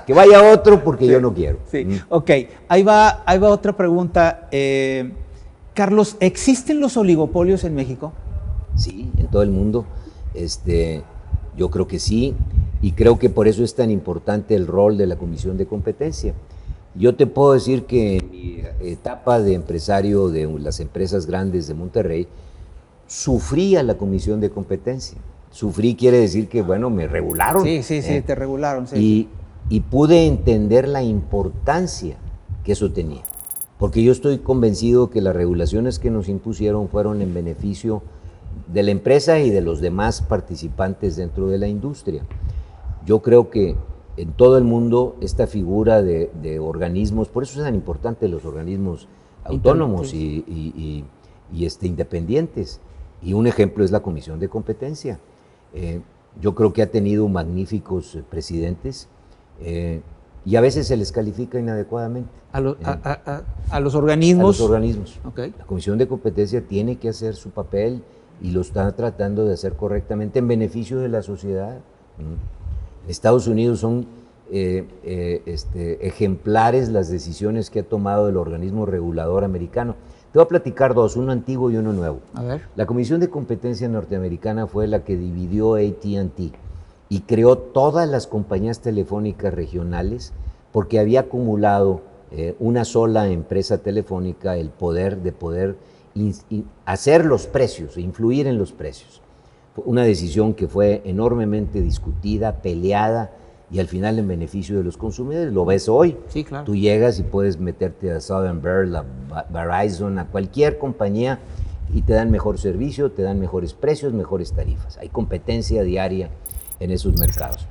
Que vaya otro porque yo no quiero. Ok, ahí va otra pregunta. Carlos, ¿existen los oligopolios en México? Sí, en todo el mundo. Yo creo que sí, y creo que por eso es tan importante el rol de la Comisión de Competencia. Yo te puedo decir que en mi etapa de empresario de las empresas grandes de Monterrey, sufrí a la Comisión de Competencia. Sufrí quiere decir que, bueno, me regularon. Sí, te regularon. Sí. Y y pude entender la importancia que eso tenía. Porque yo estoy convencido que las regulaciones que nos impusieron fueron en beneficio de la empresa y de los demás participantes dentro de la industria. Yo creo que en todo el mundo esta figura de organismos, por eso es tan importante los organismos autónomos y independientes. Y un ejemplo es la Comisión de Competencia. Yo creo que ha tenido magníficos presidentes y a veces se les califica inadecuadamente. A los organismos. A los organismos. Okay. La Comisión de Competencia tiene que hacer su papel y lo está tratando de hacer correctamente en beneficio de la sociedad. En Estados Unidos son ejemplares las decisiones que ha tomado el organismo regulador americano. Te voy a platicar dos, uno antiguo y uno nuevo. A ver. La Comisión de Competencia norteamericana fue la que dividió AT&T y creó todas las compañías telefónicas regionales porque había acumulado una sola empresa telefónica el poder de hacer los precios, influir en los precios. Fue una decisión que fue enormemente discutida, peleada y al final en beneficio de los consumidores. Lo ves hoy. Sí, claro. Tú llegas y puedes meterte a Southern Bell, a Verizon, a cualquier compañía y te dan mejor servicio, te dan mejores precios, mejores tarifas. Hay competencia diaria en esos mercados.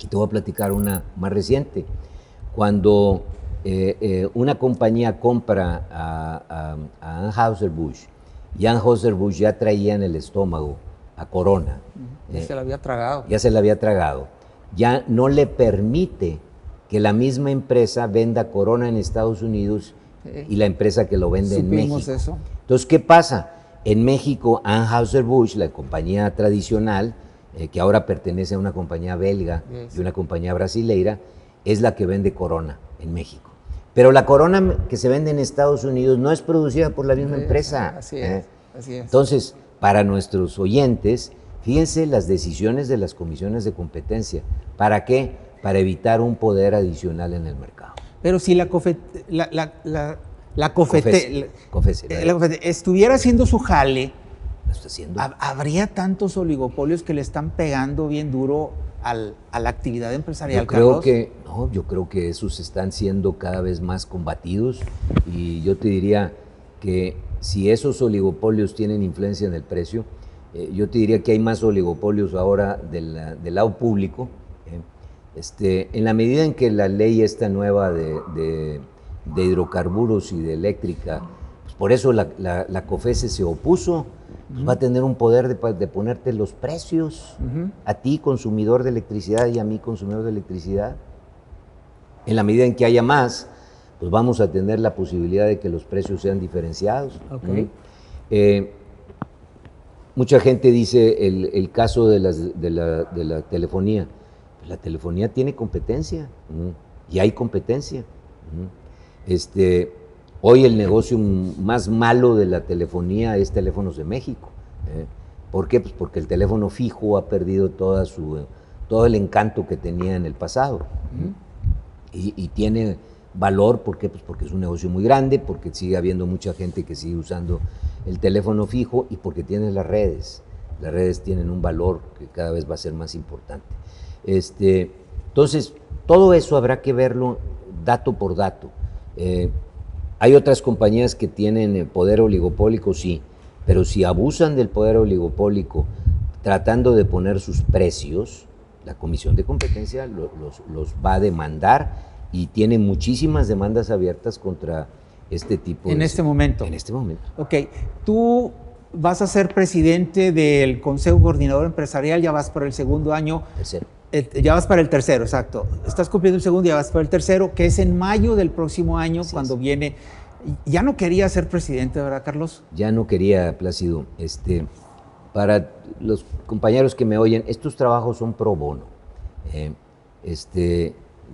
Y te voy a platicar una más reciente. Cuando una compañía compra a Anheuser-Busch y Anheuser-Busch ya traía en el estómago a Corona. Ya se la había tragado. Ya se la había tragado. Ya no le permite que la misma empresa venda Corona en Estados Unidos y la empresa que lo vende en México. Eso. Entonces, ¿qué pasa? En México, Anheuser-Busch, la compañía tradicional, que ahora pertenece a una compañía belga y una compañía brasileira, es la que vende Corona en México. Pero la Corona que se vende en Estados Unidos no es producida por la misma empresa. Así es. Entonces, para nuestros oyentes, fíjense las decisiones de las comisiones de competencia. ¿Para qué? Para evitar un poder adicional en el mercado. Pero si la COFETE estuviera haciendo su jale, ¿lo está haciendo? ¿Habría tantos oligopolios que le están pegando bien duro a la actividad empresarial, yo creo que esos están siendo cada vez más combatidos y yo te diría que si esos oligopolios tienen influencia en el precio, yo te diría que hay más oligopolios ahora del lado público. En la medida en que la ley esta nueva de hidrocarburos y de eléctrica, pues por eso la COFECE se opuso, pues va a tener un poder de ponerte los precios a ti, consumidor de electricidad, y a mí, consumidor de electricidad. En la medida en que haya más, pues vamos a tener la posibilidad de que los precios sean diferenciados. Okay. Mucha gente dice el caso de la telefonía. La telefonía tiene competencia y hay competencia. Hoy el negocio más malo de la telefonía es Teléfonos de México. ¿Por qué? Pues porque el teléfono fijo ha perdido todo el encanto que tenía en el pasado. Y tiene valor, ¿por qué? Pues porque es un negocio muy grande, porque sigue habiendo mucha gente que sigue usando el teléfono fijo y porque tiene las redes. Las redes tienen un valor que cada vez va a ser más importante. Entonces, todo eso habrá que verlo dato por dato. Hay otras compañías que tienen poder oligopólico, sí, pero si abusan del poder oligopólico tratando de poner sus precios, la Comisión de Competencia los va a demandar y tiene muchísimas demandas abiertas contra este tipo en este momento. En este momento. Ok, tú vas a ser presidente del Consejo Coordinador Empresarial, ya vas para el segundo año. Tercero. Ya vas para el tercero, exacto. Estás cumpliendo el segundo, ya vas para el tercero, que es en mayo del próximo año, sí, cuando viene. Ya no quería ser presidente, ¿verdad, Carlos? Ya no quería, Plácido. Para los compañeros que me oyen, estos trabajos son pro bono.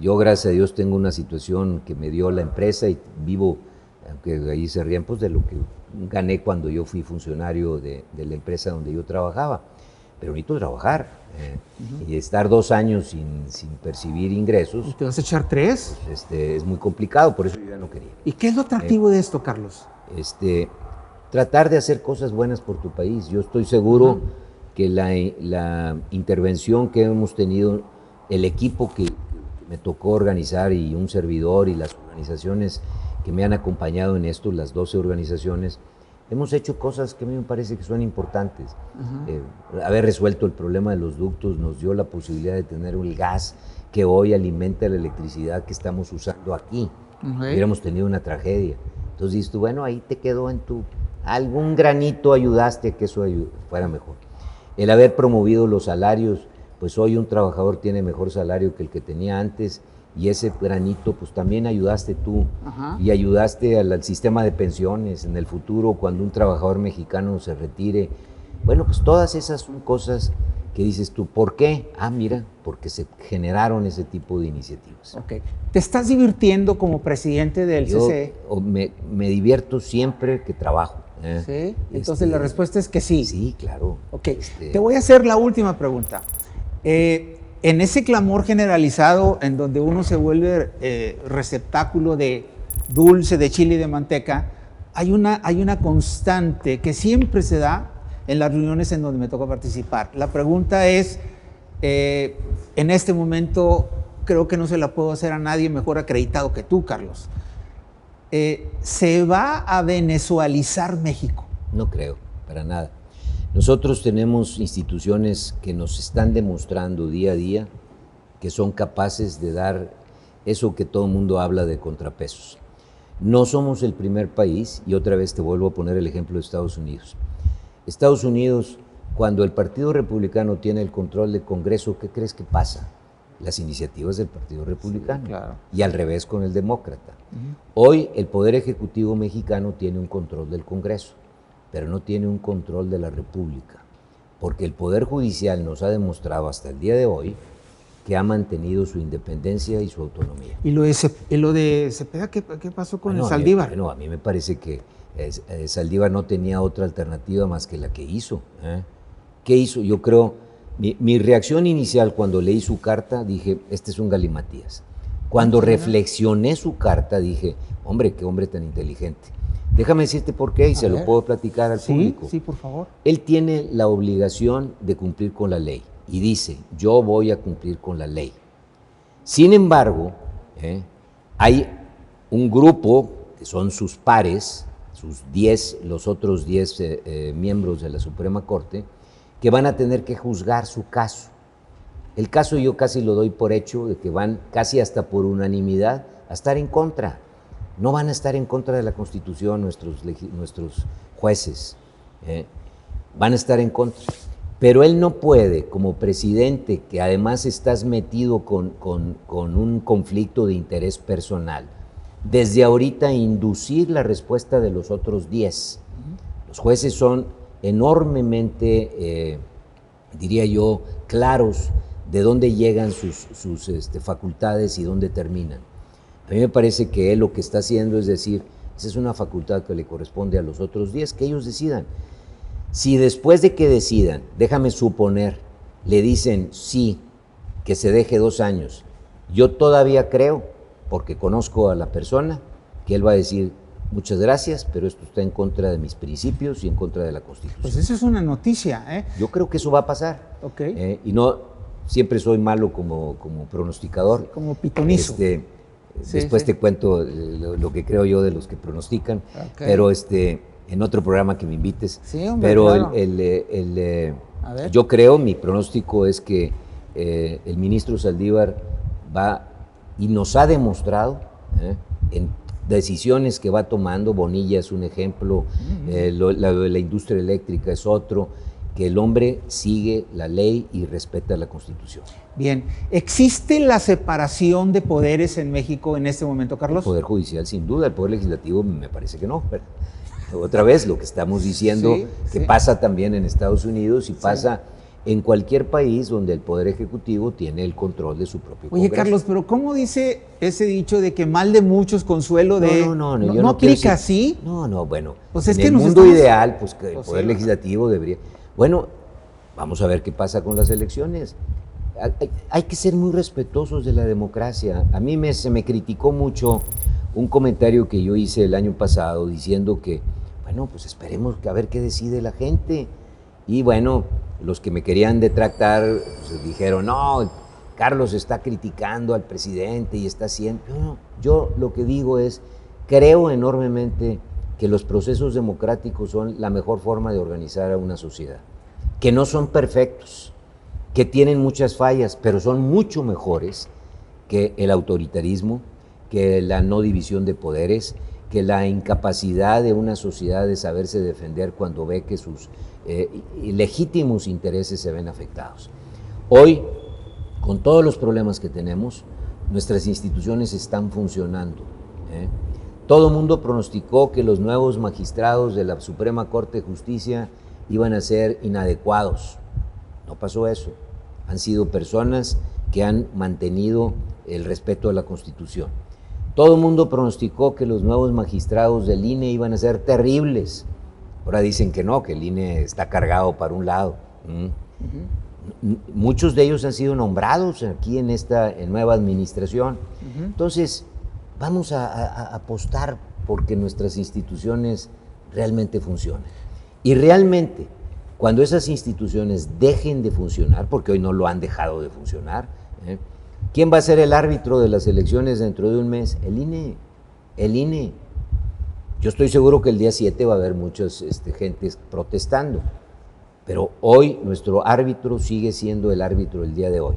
Yo, gracias a Dios, tengo una situación que me dio la empresa y vivo, aunque ahí se rían, pues de lo que gané cuando yo fui funcionario de la empresa donde yo trabajaba. Pero necesito trabajar y estar 2 años sin percibir ingresos. ¿Y te vas a echar 3? Es muy complicado, por eso yo ya no quería. ¿Y qué es lo atractivo de esto, Carlos? Tratar de hacer cosas buenas por tu país. Yo estoy seguro que la intervención que hemos tenido, el equipo que me tocó organizar, y un servidor y las organizaciones que me han acompañado en esto, las 12 organizaciones, hemos hecho cosas que a mí me parece que son importantes. Haber resuelto el problema de los ductos nos dio la posibilidad de tener el gas que hoy alimenta la electricidad que estamos usando aquí. Hubiéramos tenido una tragedia. Entonces dices tú, bueno, ahí te quedó en tu... algún granito ayudaste a que eso fuera mejor. El haber promovido los salarios, pues hoy un trabajador tiene mejor salario que el que tenía antes, y ese granito pues también ayudaste tú. Y ayudaste al sistema de pensiones en el futuro cuando un trabajador mexicano se retire. Bueno, pues todas esas son cosas que dices tú, ¿por qué? Ah, mira, porque se generaron ese tipo de iniciativas. Okay. ¿Te estás divirtiendo como presidente del CCE? Me divierto siempre que trabajo. ¿Sí? Entonces la respuesta es que sí. Sí, claro. Ok, te voy a hacer la última pregunta. En ese clamor generalizado en donde uno se vuelve receptáculo de dulce, de chile y de manteca, hay una constante que siempre se da en las reuniones en donde me toca participar. La pregunta es, en este momento creo que no se la puedo hacer a nadie mejor acreditado que tú, Carlos. ¿Se va a venezualizar México? No creo, para nada. Nosotros tenemos instituciones que nos están demostrando día a día que son capaces de dar eso que todo el mundo habla de contrapesos. No somos el primer país, y otra vez te vuelvo a poner el ejemplo de Estados Unidos. Estados Unidos, cuando el Partido Republicano tiene el control del Congreso, ¿qué crees que pasa? Las iniciativas del Partido Republicano. Sí, claro. Y al revés con el Demócrata. Hoy el Poder Ejecutivo mexicano tiene un control del Congreso, pero no tiene un control de la República, porque el Poder Judicial nos ha demostrado hasta el día de hoy que ha mantenido su independencia y su autonomía. ¿Y lo de Cepeda qué pasó con el Saldívar? Bueno, a mí me parece que Saldívar no tenía otra alternativa más que la que hizo. ¿Qué hizo? Yo creo, mi reacción inicial cuando leí su carta, dije, este es un galimatías. Cuando reflexioné su carta, dije, hombre, qué hombre tan inteligente. Déjame decirte por qué y se lo puedo platicar al público. Sí, por favor. Él tiene la obligación de cumplir con la ley y dice, yo voy a cumplir con la ley. Sin embargo, hay un grupo que son sus pares, los otros 10 miembros de la Suprema Corte, que van a tener que juzgar su caso. El caso yo casi lo doy por hecho de que van casi hasta por unanimidad a estar en contra. No van a estar en contra de la Constitución nuestros jueces, van a estar en contra. Pero él no puede, como presidente, que además estás metido con un conflicto de interés personal, desde ahorita inducir la respuesta de los otros 10. Los jueces son enormemente, diría yo, claros de dónde llegan sus facultades y dónde terminan. A mí me parece que él lo que está haciendo es decir, esa es una facultad que le corresponde a los otros 10, que ellos decidan. Si después de que decidan, déjame suponer, le dicen sí, que se deje 2 años, yo todavía creo, porque conozco a la persona, que él va a decir, muchas gracias, pero esto está en contra de mis principios y en contra de la Constitución. Pues esa es una noticia, ¿eh? Yo creo que eso va a pasar. Okay. Y no, siempre soy malo como pronosticador. Como pitonizo. Después te cuento lo que creo yo de los que pronostican, pero en otro programa que me invites. Sí, hombre, pero claro. Yo creo, mi pronóstico es que el ministro Saldívar va y nos ha demostrado en decisiones que va tomando, Bonilla es un ejemplo, la industria eléctrica es otro, que el hombre sigue la ley y respeta la Constitución. Bien, ¿existe la separación de poderes en México en este momento, Carlos? El Poder Judicial, sin duda, el Poder Legislativo me parece que no. Pero otra vez, lo que estamos diciendo, que pasa también en Estados Unidos y pasa en cualquier país donde el Poder Ejecutivo tiene el control de su propio Congreso. Oye, Carlos, pero ¿cómo dice ese dicho de que mal de muchos, consuelo de...? No aplica así. No, bueno, pues es en que el mundo ideal, pues que el Poder Legislativo debería... Bueno, vamos a ver qué pasa con las elecciones. Hay que ser muy respetuosos de la democracia. A mí se me criticó mucho un comentario que yo hice el año pasado diciendo que, bueno, pues esperemos a ver qué decide la gente. Y bueno, los que me querían detractar pues, dijeron, no, Carlos está criticando al presidente y está haciendo... No, yo lo que digo es, creo enormemente que los procesos democráticos son la mejor forma de organizar a una sociedad, que no son perfectos, que tienen muchas fallas, pero son mucho mejores que el autoritarismo, que la no división de poderes, que la incapacidad de una sociedad de saberse defender cuando ve que sus legítimos intereses se ven afectados. Hoy, con todos los problemas que tenemos, nuestras instituciones están funcionando. Todo el mundo pronosticó que los nuevos magistrados de la Suprema Corte de Justicia iban a ser inadecuados. No pasó eso. Han sido personas que han mantenido el respeto a la Constitución. Todo el mundo pronosticó que los nuevos magistrados del INE iban a ser terribles. Ahora dicen que no, que el INE está cargado para un lado. Muchos de ellos han sido nombrados aquí en esta nueva administración. Entonces, vamos a apostar porque nuestras instituciones realmente funcionen. Y realmente, cuando esas instituciones dejen de funcionar, porque hoy no lo han dejado de funcionar, ¿quién va a ser el árbitro de las elecciones dentro de un mes? El INE. El INE. Yo estoy seguro que el día 7 va a haber muchas gentes protestando, pero hoy nuestro árbitro sigue siendo el árbitro del día de hoy.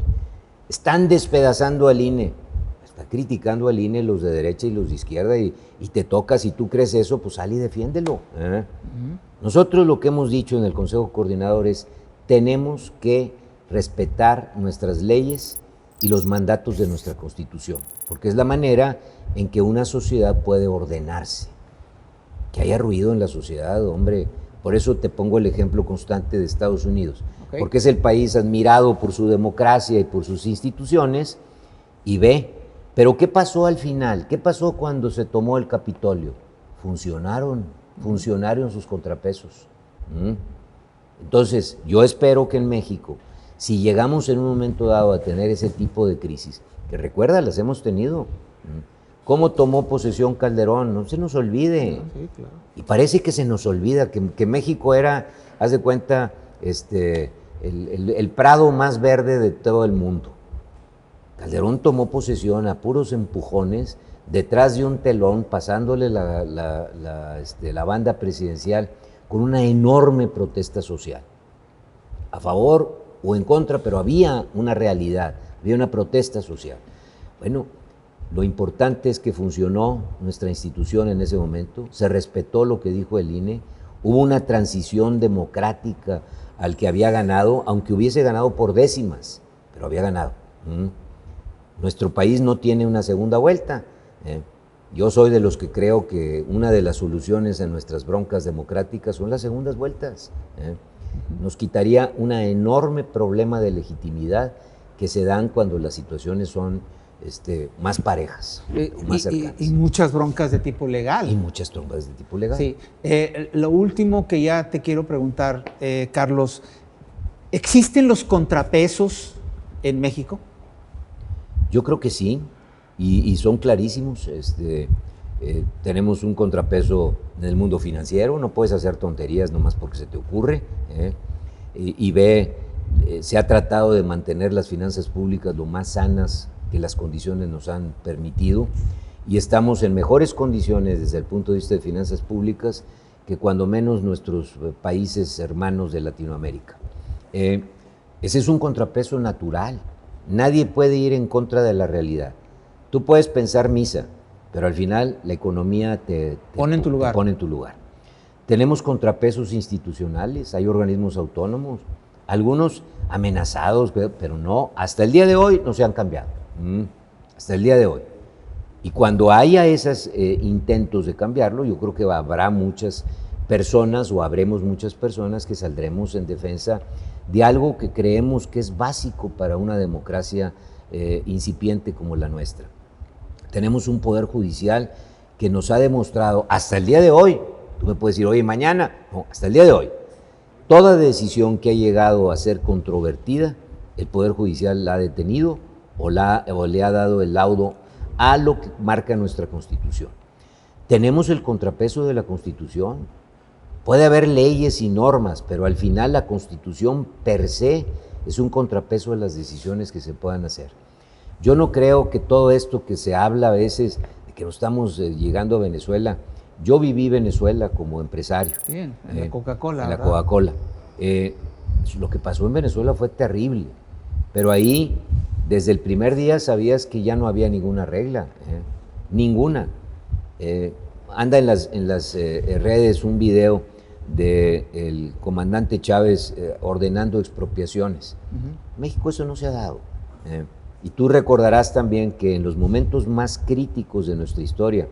Están despedazando al INE, está criticando al INE los de derecha y los de izquierda y te toca, si tú crees eso, pues sal y defiéndelo. Nosotros lo que hemos dicho en el Consejo Coordinador es, tenemos que respetar nuestras leyes y los mandatos de nuestra Constitución, porque es la manera en que una sociedad puede ordenarse. Que haya ruido en la sociedad, hombre. Por eso te pongo el ejemplo constante de Estados Unidos, porque es el país admirado por su democracia y por sus instituciones, y ve. Pero ¿qué pasó al final? ¿Qué pasó cuando se tomó el Capitolio? Funcionaron sus contrapesos. Entonces, yo espero que en México, si llegamos en un momento dado a tener ese tipo de crisis, que recuerda, las hemos tenido. ¿Cómo tomó posesión Calderón? No se nos olvide. Sí, claro. Y parece que se nos olvida que México era, haz de cuenta, el prado más verde de todo el mundo. Calderón tomó posesión a puros empujones, detrás de un telón, pasándole la banda presidencial con una enorme protesta social. A favor o en contra, pero había una realidad, había una protesta social. Bueno, lo importante es que funcionó nuestra institución en ese momento, se respetó lo que dijo el INE, hubo una transición democrática al que había ganado, aunque hubiese ganado por décimas, pero había ganado. Nuestro país no tiene una segunda vuelta. Yo soy de los que creo que una de las soluciones a nuestras broncas democráticas son las segundas vueltas. Nos quitaría un enorme problema de legitimidad que se dan cuando las situaciones son más parejas, más cercanas. Y muchas broncas de tipo legal. Y muchas broncas de tipo legal. Sí. Lo último que ya te quiero preguntar, Carlos, ¿existen los contrapesos en México? Yo creo que sí, y son clarísimos. Tenemos un contrapeso en el mundo financiero, no puedes hacer tonterías nomás porque se te ocurre. Se ha tratado de mantener las finanzas públicas lo más sanas que las condiciones nos han permitido, y estamos en mejores condiciones desde el punto de vista de finanzas públicas que cuando menos nuestros países hermanos de Latinoamérica. Ese es un contrapeso natural. Nadie puede ir en contra de la realidad. Tú puedes pensar misa, pero al final la economía te pone en tu lugar. Tenemos contrapesos institucionales, hay organismos autónomos, algunos amenazados, pero no, hasta el día de hoy no se han cambiado. Hasta el día de hoy. Y cuando haya esos intentos de cambiarlo, yo creo que habrá muchas personas o habremos muchas personas que saldremos en defensa de algo que creemos que es básico para una democracia incipiente como la nuestra. Tenemos un poder judicial que nos ha demostrado hasta el día de hoy, tú me puedes decir, oye, mañana, no, hasta el día de hoy, toda decisión que ha llegado a ser controvertida, el Poder Judicial la ha detenido o le ha dado el laudo a lo que marca nuestra Constitución. Tenemos el contrapeso de la Constitución. Puede haber leyes y normas, pero al final la Constitución per se es un contrapeso de las decisiones que se puedan hacer. Yo no creo que todo esto que se habla a veces, de que no estamos llegando a Venezuela, yo viví Venezuela como empresario. Bien, en la Coca-Cola. En la Coca-Cola. Lo que pasó en Venezuela fue terrible, pero ahí, desde el primer día sabías que ya no había ninguna regla, ninguna. Anda en las redes un video del comandante Chávez ordenando expropiaciones. En México eso no se ha dado. Y tú recordarás también que en los momentos más críticos de nuestra historia,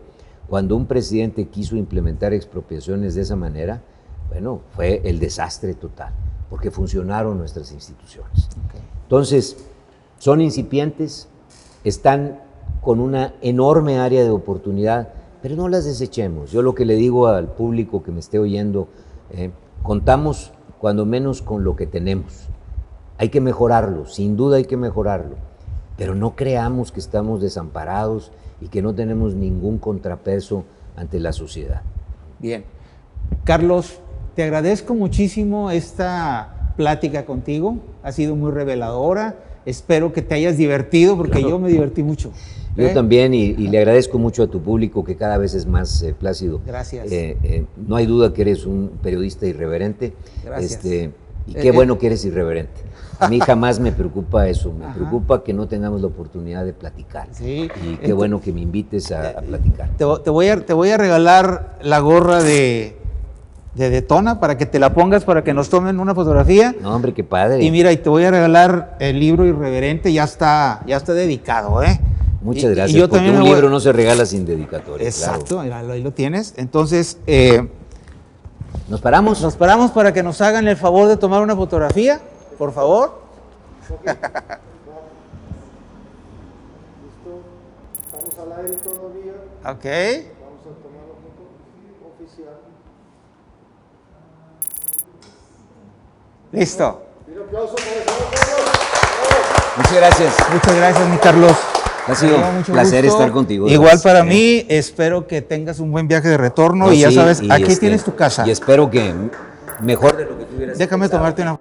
cuando un presidente quiso implementar expropiaciones de esa manera, bueno, fue el desastre total, porque funcionaron nuestras instituciones. Okay. Entonces, son incipientes, están con una enorme área de oportunidad, pero no las desechemos. Yo lo que le digo al público que me esté oyendo, contamos cuando menos con lo que tenemos. Hay que mejorarlo, sin duda hay que mejorarlo, pero no creamos que estamos desamparados y que no tenemos ningún contrapeso ante la sociedad. Bien. Carlos, te agradezco muchísimo esta plática contigo, ha sido muy reveladora, espero que te hayas divertido porque yo me divertí mucho. Yo también, y le agradezco mucho a tu público que cada vez es más plácido. Gracias. No hay duda que eres un periodista irreverente. Gracias. Y qué bueno que eres irreverente. A mí jamás me preocupa eso, me preocupa que no tengamos la oportunidad de platicar. Sí. Y qué bueno que me invites a platicar. Te voy a regalar la gorra de Detona para que te la pongas para que nos tomen una fotografía. No, hombre, qué padre. Y mira, y te voy a regalar el libro Irreverente, ya está dedicado, ¿eh? Muchas gracias, yo porque un libro no se regala sin dedicatoria. Exacto, claro. Ahí lo tienes. Entonces, ¿nos paramos? Nos paramos para que nos hagan el favor de tomar una fotografía, por favor. Okay. Listo. Estamos al aire todavía. Ok. Vamos a tomar la foto oficial. Listo. Un aplauso para el señor. Muchas gracias. Muchas gracias, mi Carlos. Ha sido un placer estar contigo. Igual para mí, espero que tengas un buen viaje de retorno y ya sabes, aquí tienes tu casa. Y espero que mejor de lo que tuvieras. Déjame tomarte una